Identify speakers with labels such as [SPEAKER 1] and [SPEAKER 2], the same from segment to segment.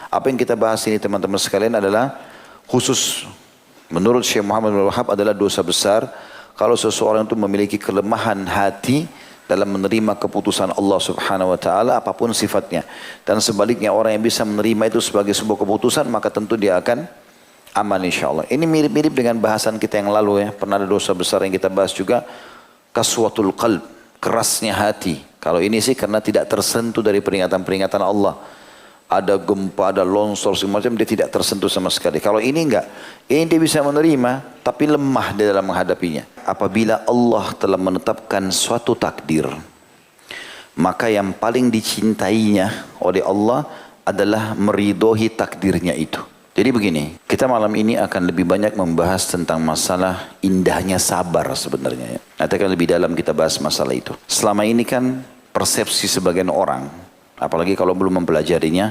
[SPEAKER 1] Apa yang kita bahas ini teman-teman sekalian adalah khusus menurut Syekh Muhammad bin Wahab adalah dosa besar kalau seseorang itu memiliki kelemahan hati dalam menerima keputusan Allah Subhanahu wa taala apapun sifatnya. Dan sebaliknya orang yang bisa menerima itu sebagai sebuah keputusan maka tentu dia akan aman insyaallah. Ini mirip-mirip dengan bahasan kita yang lalu ya. Pernah ada dosa besar yang kita bahas juga, kaswatul qalb, kerasnya hati. Kalau ini sih karena tidak tersentuh dari peringatan-peringatan Allah. Ada gempa, ada longsor, semacam dia tidak tersentuh sama sekali. Kalau ini enggak, ini dia bisa menerima, tapi lemah di dalam menghadapinya. Apabila Allah telah menetapkan suatu takdir, maka yang paling dicintainya oleh Allah adalah meridhoi takdirnya itu. Jadi begini, kita malam ini akan lebih banyak membahas tentang masalah indahnya sabar sebenarnya. Nanti akan lebih dalam kita bahas masalah itu. Selama ini kan persepsi sebagian orang, apalagi kalau belum mempelajarinya,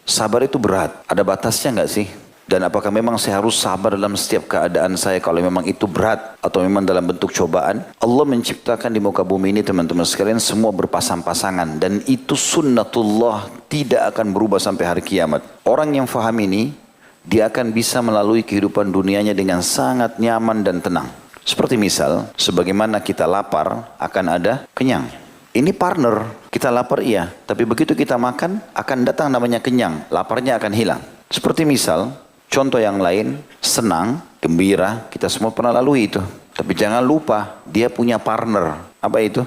[SPEAKER 1] sabar itu berat. Ada batasnya nggak sih? Dan apakah memang saya harus sabar dalam setiap keadaan saya kalau memang itu berat atau memang dalam bentuk cobaan? Allah menciptakan di muka bumi ini teman-teman sekalian semua berpasang-pasangan dan itu sunnatullah, tidak akan berubah sampai hari kiamat. Orang yang faham ini, dia akan bisa melalui kehidupan dunianya dengan sangat nyaman dan tenang. Seperti misal, sebagaimana kita lapar akan ada kenyang. Ini partner, kita lapar iya, tapi begitu kita makan akan datang namanya kenyang, laparnya akan hilang. Seperti misal, contoh yang lain, senang, gembira, kita semua pernah lalui itu. Tapi jangan lupa, dia punya partner. Apa itu?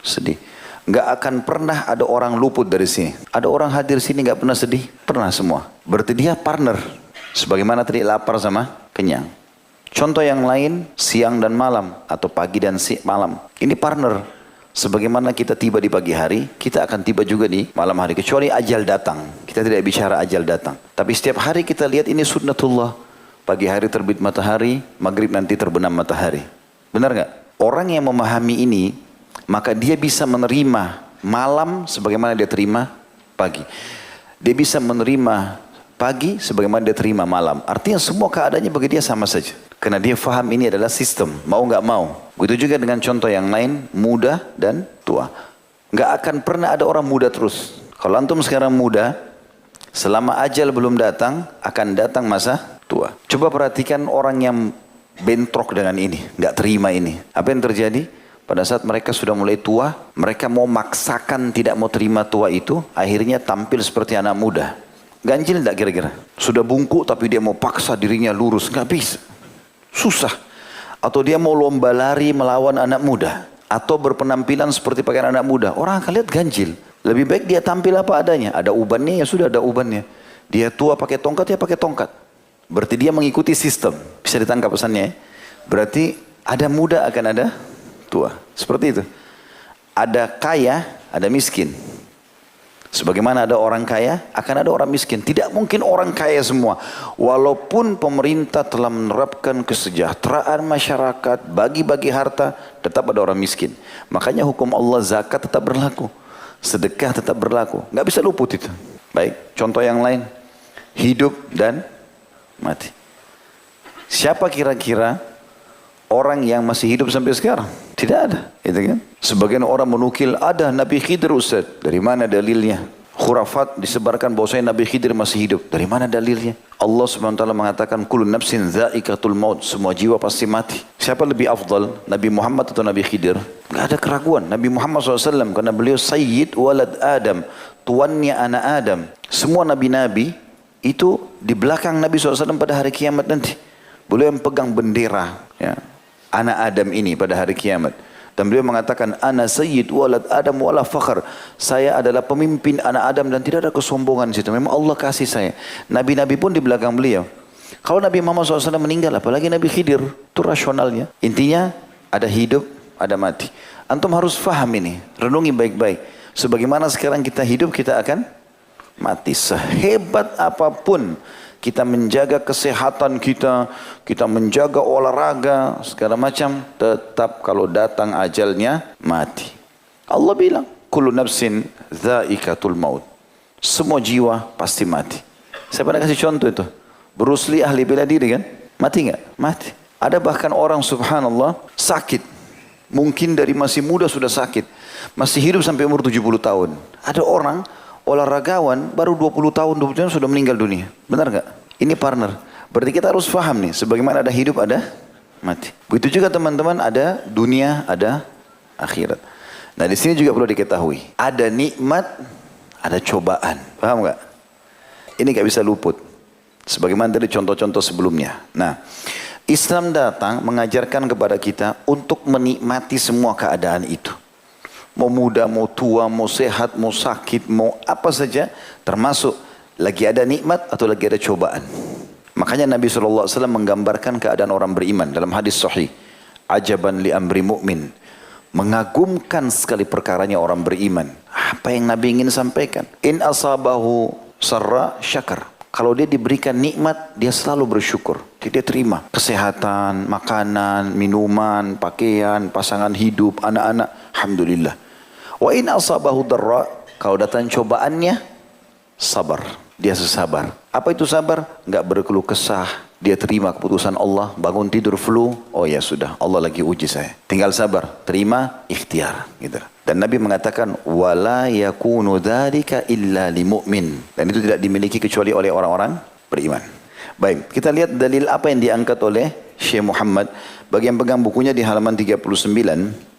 [SPEAKER 1] Sedih. Nggak akan pernah ada orang luput dari sini. Ada orang hadir sini nggak pernah sedih? Pernah semua. Berarti dia partner. Sebagaimana tadi lapar sama kenyang. Contoh yang lain, siang dan malam. Atau pagi dan malam. Ini partner. Sebagaimana kita tiba di pagi hari, kita akan tiba juga di malam hari. Kecuali ajal datang. Kita tidak bicara ajal datang. Tapi setiap hari kita lihat ini sunnatullah. Pagi hari terbit matahari, maghrib nanti terbenam matahari. Benar nggak? Orang yang memahami ini, maka dia bisa menerima malam sebagaimana dia terima pagi. Dia bisa menerima pagi sebagaimana dia terima malam. Artinya semua keadaannya bagi dia sama saja. Karena dia faham ini adalah sistem, mau nggak mau. Begitu juga dengan contoh yang lain, muda dan tua. Nggak akan pernah ada orang muda terus. Kalau antum sekarang muda, selama ajal belum datang, akan datang masa tua. Coba perhatikan orang yang bentrok dengan ini, nggak terima ini. Apa yang terjadi? Pada saat mereka sudah mulai tua, mereka mau maksakan tidak mau terima tua itu, akhirnya tampil seperti anak muda. Ganjil tidak kira-kira? Sudah bungkuk tapi dia mau paksa dirinya lurus, nggak bisa. Susah. Atau dia mau lomba lari melawan anak muda. Atau berpenampilan seperti pakaian anak muda. Orang akan lihat ganjil. Lebih baik dia tampil apa adanya. Ada ubannya ya sudah ada ubannya. Dia tua pakai tongkat ya pakai tongkat. Berarti dia mengikuti sistem. Bisa ditangkap pesannya ya. Berarti ada muda akan ada tua. Seperti itu. Ada kaya, ada miskin. Sebagaimana ada orang kaya, akan ada orang miskin. Tidak mungkin orang kaya semua. Walaupun pemerintah telah menerapkan kesejahteraan masyarakat, bagi-bagi harta, tetap ada orang miskin. Makanya hukum Allah zakat tetap berlaku. Sedekah tetap berlaku. Nggak bisa luput itu. Baik, contoh yang lain. Hidup dan mati. Siapa kira-kira orang yang masih hidup sampai sekarang? Tidak ada, gitu kan? Sebagian orang menukil ada Nabi Khidir Ustaz. Dari mana dalilnya? Khurafat disebarkan bahwasanya Nabi Khidir masih hidup. Dari mana dalilnya? Allah SWT mengatakan kullu nafsin dha'iqatul maut, semua jiwa pasti mati. Siapa lebih afdal? Nabi Muhammad atau Nabi Khidir? Enggak ada keraguan. Nabi Muhammad SAW karena beliau sayyid walad Adam, tuannya anak Adam. Semua nabi-nabi itu di belakang Nabi SAW pada hari kiamat nanti. Beliau yang pegang bendera, ya, anak Adam ini pada hari kiamat. Dan beliau mengatakan, ana sayyid walad Adam wala fakhr. Saya adalah pemimpin anak Adam dan tidak ada kesombongan di situ. Memang Allah kasih saya. Nabi-nabi pun di belakang beliau. Kalau Nabi Muhammad SAW meninggal, apalagi Nabi Khidir, itu rasionalnya. Intinya ada hidup, ada mati. Antum harus faham ini, renungi baik-baik. Sebagaimana sekarang kita hidup, kita akan mati. Sehebat apapun kita menjaga kesehatan kita, kita menjaga olahraga, segala macam, tetap kalau datang ajalnya, mati. Allah bilang, kullu nafsin dha'iqatul maut. Semua jiwa pasti mati. Saya pernah kasih contoh itu. Bruce Lee ahli bela diri kan? Mati nggak? Mati. Ada bahkan orang subhanallah sakit. Mungkin dari masih muda sudah sakit. Masih hidup sampai umur 70 tahun. Ada orang Olahragawan baru 20 tahun, 20 tahun sudah meninggal dunia. Benar nggak? Ini partner. Berarti kita harus paham nih, sebagaimana ada hidup ada mati. Begitu juga teman-teman, ada dunia, ada akhirat. Nah di sini juga perlu diketahui, ada nikmat, ada cobaan. Paham nggak? Ini nggak bisa luput. Sebagaimana tadi contoh-contoh sebelumnya. Nah, Islam datang mengajarkan kepada kita untuk menikmati semua keadaan itu. Mau muda, mau tua, mau sehat, mau sakit, mau apa saja, termasuk lagi ada nikmat atau lagi ada cobaan. Makanya Nabi SAW menggambarkan keadaan orang beriman dalam hadis sahih. Ajaban li amri mu'min. Mengagumkan sekali perkaranya orang beriman. Apa yang Nabi ingin sampaikan? In asabahu sarra syakar. Kalau dia diberikan nikmat, dia selalu bersyukur. Dia terima kesehatan, makanan, minuman, pakaian, pasangan hidup, anak-anak. Alhamdulillah. Wa in asabahu darra. Kalau datang cobaannya, sabar. Dia sesabar. Apa itu sabar? Enggak berkeluh kesah. Dia terima keputusan Allah. Bangun tidur flu. Oh ya sudah, Allah lagi uji saya. Tinggal sabar. Terima, ikhtiar. Gitu. Dan Nabi mengatakan, wala yakunu dzalika illa limu'min. Dan itu tidak dimiliki kecuali oleh orang-orang beriman. Baik, kita lihat dalil apa yang diangkat oleh Syekh Muhammad. Bagi yang pegang bukunya di halaman 39.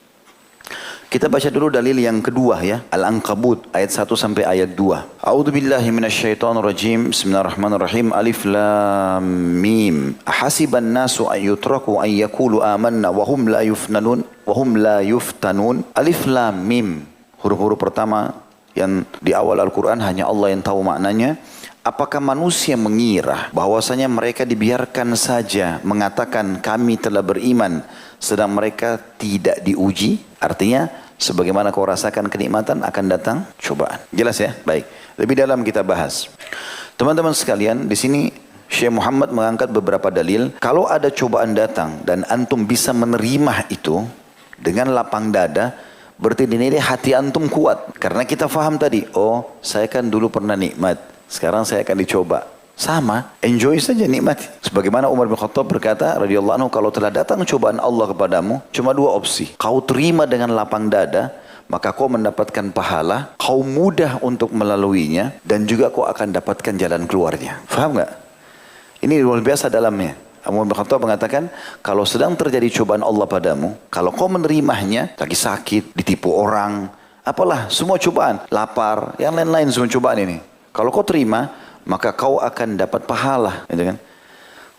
[SPEAKER 1] Kita baca dulu dalil yang kedua ya. Al-Ankabut ayat 1 sampai ayat 2. A'udzubillahi minasyaitonirrajim. Bismillahirrahmanirrahim. Alif lam mim. Ahasiban nasu an yutraku an yaqulu amanna wa hum la yuftanun wa hum la yuftanun. Alif lam mim. Huruf-huruf pertama yang di awal Al-Qur'an hanya Allah yang tahu maknanya. Apakah manusia mengira bahwasanya mereka dibiarkan saja mengatakan kami telah beriman sedang mereka tidak diuji? Artinya sebagaimana kau rasakan kenikmatan akan datang cobaan. Jelas ya? Baik. Lebih dalam kita bahas. Teman-teman sekalian, di sini Syekh Muhammad mengangkat beberapa dalil. Kalau ada cobaan datang dan antum bisa menerima itu dengan lapang dada, berarti dinilai hati antum kuat. Karena kita faham tadi, oh saya kan dulu pernah nikmat. Sekarang saya akan dicoba. Sama, enjoy saja nikmati. Sebagaimana Umar bin Khattab berkata, radhiyallahu anhu, kalau telah datang cobaan Allah kepadamu, cuma dua opsi. Kau terima dengan lapang dada, maka kau mendapatkan pahala, kau mudah untuk melaluinya, dan juga kau akan dapatkan jalan keluarnya. Faham nggak? Ini luar biasa dalamnya. Umar bin Khattab mengatakan, kalau sedang terjadi cobaan Allah padamu, kalau kau menerimanya, lagi sakit, ditipu orang, apalah, semua cobaan, lapar, yang lain-lain semua cobaan ini. Kalau kau terima, maka kau akan dapat pahala, gitu kan?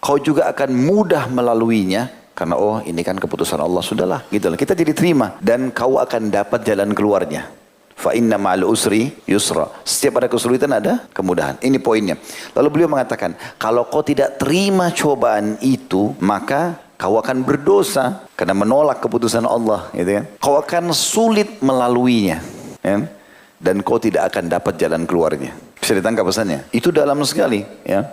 [SPEAKER 1] Kau juga akan mudah melaluinya, karena oh ini kan keputusan Allah, sudahlah, gitu lah. Kita jadi terima, dan kau akan dapat jalan keluarnya. Fa inna ma'al usri yusra. Setiap ada kesulitan ada kemudahan. Ini poinnya. Lalu beliau mengatakan, kalau kau tidak terima cobaan itu, maka kau akan berdosa karena menolak keputusan Allah, gitu kan? Kau akan sulit melaluinya, ya? Dan kau tidak akan dapat jalan keluarnya. Bisa ditangkap pesannya? Itu dalam sekali, ya.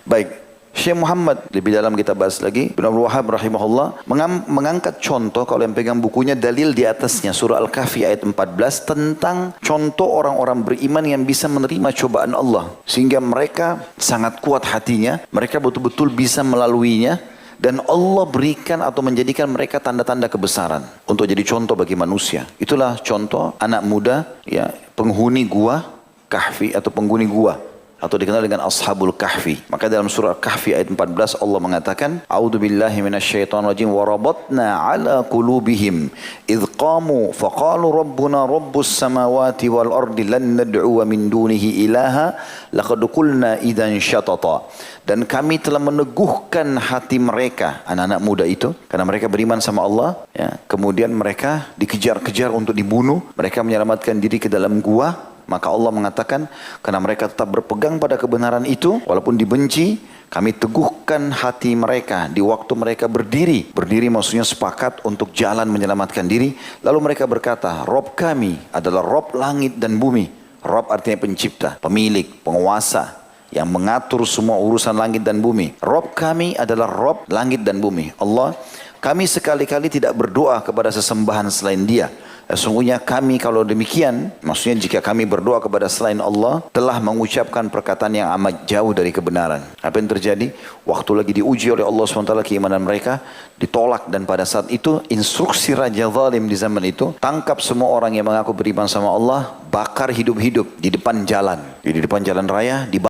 [SPEAKER 1] Baik, Syekh Muhammad lebih dalam kita bahas lagi. Ibnu Abdul Wahhab rahimahullah mengangkat contoh, kalau yang pegang bukunya dalil di atasnya, surah Al-Kahfi ayat 14 tentang contoh orang-orang beriman yang bisa menerima cobaan Allah sehingga mereka sangat kuat hatinya, mereka betul-betul bisa melaluinya. Dan Allah berikan atau menjadikan mereka tanda-tanda kebesaran untuk jadi contoh bagi manusia. Itulah contoh anak muda, ya, penghuni gua Kahfi atau penghuni gua, atau dikenal dengan Ashabul Kahfi. Maka dalam surah Kahfi ayat 14 Allah mengatakan, A'udzubillahi minasyaitonirrajim wa rabatna ala qulubihim idh qamu faqalu rabbuna rabbus samawati wal ardi lan nad'u min dunihi ilaha laqad qulna idzan syatata. Dan kami telah meneguhkan hati mereka, anak-anak muda itu, karena mereka beriman sama Allah, ya. Kemudian mereka dikejar-kejar untuk dibunuh, mereka menyelamatkan diri ke dalam gua. Maka Allah mengatakan, karena mereka tetap berpegang pada kebenaran itu, walaupun dibenci, kami teguhkan hati mereka di waktu mereka berdiri. Berdiri maksudnya sepakat untuk jalan menyelamatkan diri. Lalu mereka berkata, Rob kami adalah Rob langit dan bumi. Rob artinya pencipta, pemilik, penguasa, yang mengatur semua urusan langit dan bumi. Rob kami adalah Rob langit dan bumi. Allah, kami sekali-kali tidak berdoa kepada sesembahan selain Dia. Sesungguhnya kami kalau demikian, maksudnya jika kami berdoa kepada selain Allah, telah mengucapkan perkataan yang amat jauh dari kebenaran. Apa yang terjadi? Waktu lagi diuji oleh Allah SWT keimanan mereka, ditolak. Dan pada saat itu, instruksi Raja Zalim di zaman itu, tangkap semua orang yang mengaku beriman sama Allah, bakar hidup-hidup di depan jalan. Di depan jalan raya,